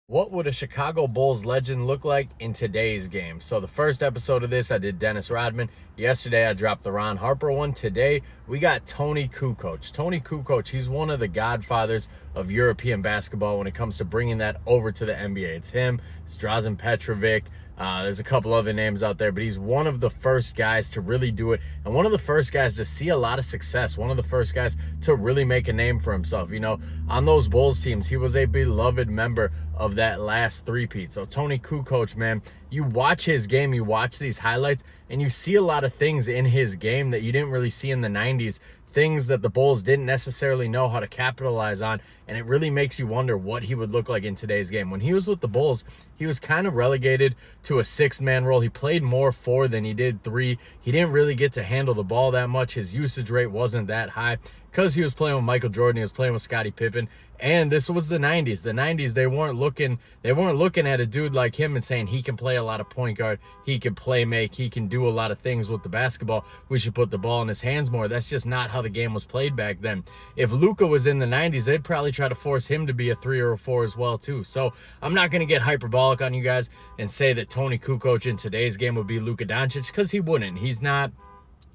What would a Chicago Bulls legend look like in today's game? So the first episode of this, I did Dennis Rodman. Yesterday, I dropped the Ron Harper one. Today, we got Toni Kukoc. Toni Kukoc, he's one of the godfathers of European basketball when it comes to bringing that over to the NBA. It's him, it's Drazen Petrovic. There's a couple other names out there, but he's one of the first guys to really do it, and one of the first guys to see a lot of success, one of the first guys to really make a name for himself. You know, on those Bulls teams, he was a beloved member of that last three-peat. So Toni Kukoc, man, you watch his game, you watch these highlights, and you see a lot of things in his game that you didn't really see in the 90s, things that the Bulls didn't necessarily know how to capitalize on, and it really makes you wonder what he would look like in today's game. When he was with the Bulls, he was kind of relegated to a six-man role. He played more four than he did three. He didn't really get to handle the ball that much. His usage rate wasn't that high because he was playing with Michael Jordan, he was playing with Scottie Pippen, and this was the 90s. The 90s, they weren't looking at a dude like him and saying he can play a lot of point guard, he can play make, he can do a lot of things with the basketball, we should put the ball in his hands more. That's just not how the game was played back then. If Luka was in the 90s, they'd probably try to force him to be a 3 or a 4 as well too. So I'm not going to get hyperbolic on you guys and say that Toni Kukoc in today's game would be Luka Doncic, because he wouldn't. He's not.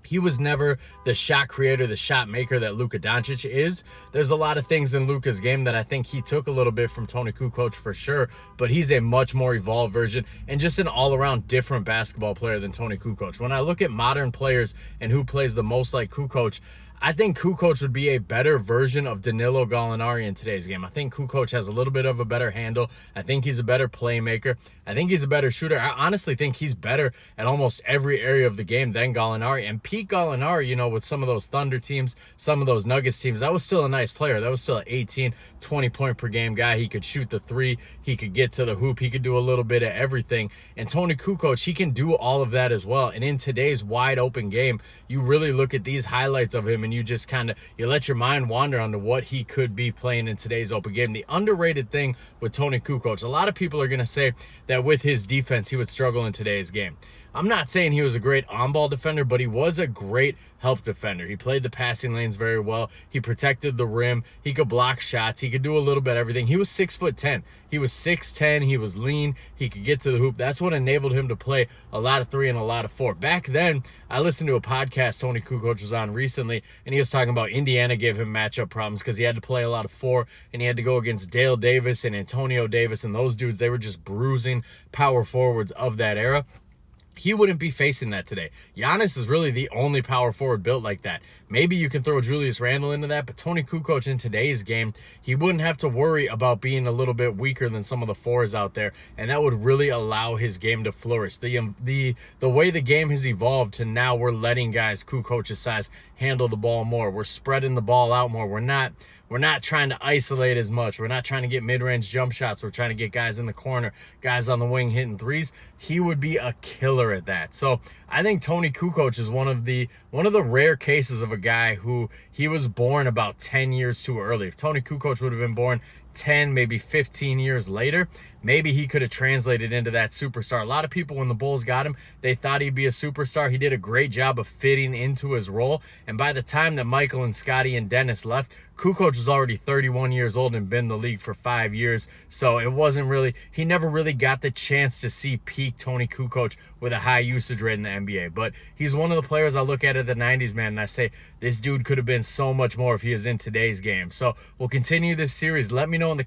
He was never the shot creator, the shot maker that Luka Doncic is. There's a lot of things in Luka's game that I think he took a little bit from Toni Kukoc for sure, but he's a much more evolved version and just an all-around different basketball player than Toni Kukoc. When I look at modern players and who plays the most like Kukoc, I think Kukoc would be a better version of Danilo Gallinari in today's game. I think Kukoc has a little bit of a better handle. I think he's a better playmaker. I think he's a better shooter. I honestly think he's better at almost every area of the game than Gallinari. And Pete Gallinari, you know, with some of those Thunder teams, some of those Nuggets teams, that was still a nice player. That was still an 18, 20 point per game guy. He could shoot the three. He could get to the hoop. He could do a little bit of everything. And Toni Kukoc, he can do all of that as well. And in today's wide open game, you really look at these highlights of him and you just you let your mind wander onto what he could be playing in today's open game. The underrated thing with Toni Kukoc, a lot of people are going to say that with his defense, he would struggle in today's game. I'm not saying he was a great on-ball defender, but he was a great help defender. He played the passing lanes very well. He protected the rim. He could block shots. He could do a little bit of everything. He was 6'10". He was 6'10". He was lean. He could get to the hoop. That's what enabled him to play a lot of 3 and a lot of 4. Back then, I listened to a podcast Toni Kukoc was on recently, and he was talking about Indiana gave him matchup problems because he had to play a lot of 4, and he had to go against Dale Davis and Antonio Davis, and those dudes, they were just bruising power forwards of that era. He wouldn't be facing that today. Giannis is really the only power forward built like that. Maybe you can throw Julius Randle into that, but Toni Kukoc in today's game, he wouldn't have to worry about being a little bit weaker than some of the 4s out there, and that would really allow his game to flourish. The way the game has evolved to now, we're letting guys Kukoc's size handle the ball more. We're spreading the ball out more. We're not trying to isolate as much. We're not trying to get mid-range jump shots. We're trying to get guys in the corner, guys on the wing hitting threes. He would be a killer at that. So I think Toni Kukoc is one of the rare cases of a guy who he was born about 10 years too early. If Toni Kukoc would have been born 10, maybe 15 years later, maybe he could have translated into that superstar. A lot of people, when the Bulls got him, they thought he'd be a superstar. He did a great job of fitting into his role. And by the time that Michael and Scottie and Dennis left, Kukoc was already 31 years old and been in the league for 5 years. So it wasn't really, he never really got the chance to see peak Toni Kukoc with a high usage rate in the NBA. But he's one of the players I look at the 90s, man, and I say, this dude could have been so much more if he was in today's game. So we'll continue this series. Let me know in the